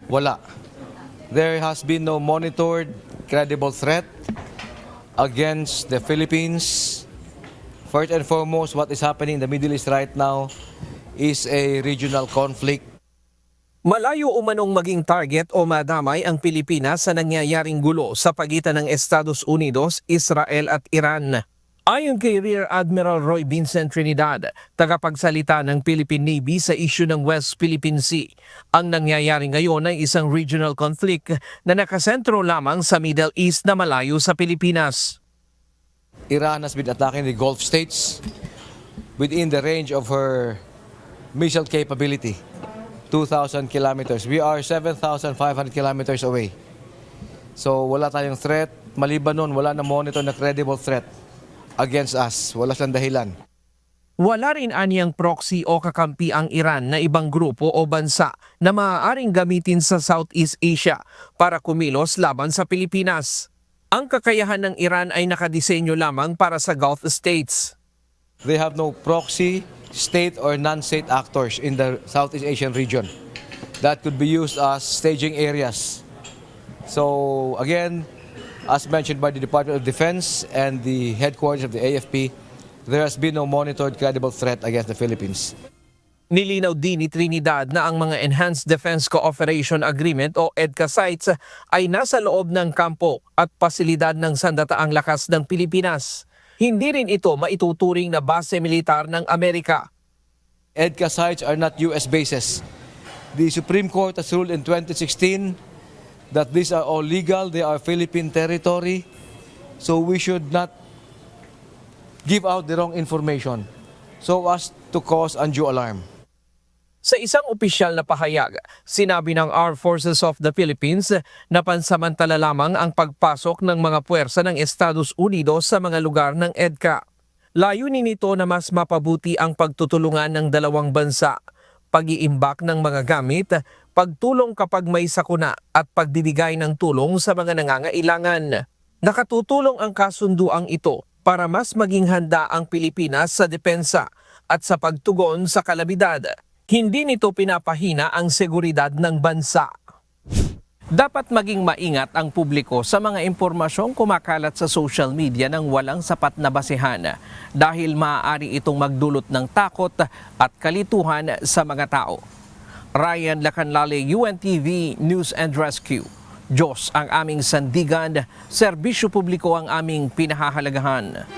Wala. There has been no monitored, credible threat against the Philippines. First and foremost, what is happening in the Middle East right now is a regional conflict. Malayo umanong maging target o madamay ang Pilipinas sa nangyayaring gulo sa pagitan ng Estados Unidos, Israel at Iran. Ayon kay Rear Admiral Roy Vincent Trinidad, tagapagsalita ng Philippine Navy sa issue ng West Philippine Sea, ang nangyayari ngayon ay isang regional conflict na nakasentro lamang sa Middle East na malayo sa Pilipinas. Iran has been attacking the Gulf states within the range of her missile capability, 2,000 kilometers. We are 7,500 kilometers away. So wala tayong threat. Maliban nun, wala na monitor na credible threat against us. Wala siyang dahilan. Wala rin aniyang proxy o kakampi ang Iran na ibang grupo o bansa na maaaring gamitin sa Southeast Asia para kumilos laban sa Pilipinas. Ang kakayahan ng Iran ay nakadisenyo lamang para sa Gulf states. They have no proxy, state or non-state actors in the Southeast Asian region that could be used as staging areas. So again, as mentioned by the Department of Defense and the headquarters of the AFP, there has been no monitored credible threat against the Philippines. Nilinaw din ni Trinidad na ang mga Enhanced Defense Cooperation Agreement o EDCA sites ay nasa loob ng kampo at pasilidad ng sandataang lakas ng Pilipinas. Hindi rin ito maituturing na base militar ng Amerika. EDCA sites are not U.S. bases. The Supreme Court has ruled in 2016 that these are all legal, they are Philippine territory, so we should not give out the wrong information so as to cause undue alarm. Sa isang opisyal na pahayag, sinabi ng Armed Forces of the Philippines na pansamantala lamang ang pagpasok ng mga puwersa ng Estados Unidos sa mga lugar ng EDCA. Layunin nito na mas mapabuti ang pagtutulungan ng dalawang bansa, pag-iimbak ng mga gamit, pagtulong kapag may sakuna at pagbibigay ng tulong sa mga nangangailangan. Nakatutulong ang kasunduang ito para mas maging handa ang Pilipinas sa depensa at sa pagtugon sa kalamidad. Hindi nito pinapahina ang seguridad ng bansa. Dapat maging maingat ang publiko sa mga impormasyong kumakalat sa social media ng walang sapat na basehan dahil maaari itong magdulot ng takot at kalituhan sa mga tao. Ryan Lacanlale, UNTV News and Rescue. Diyos ang aming sandigan, serbisyo publiko ang aming pinahahalagahan.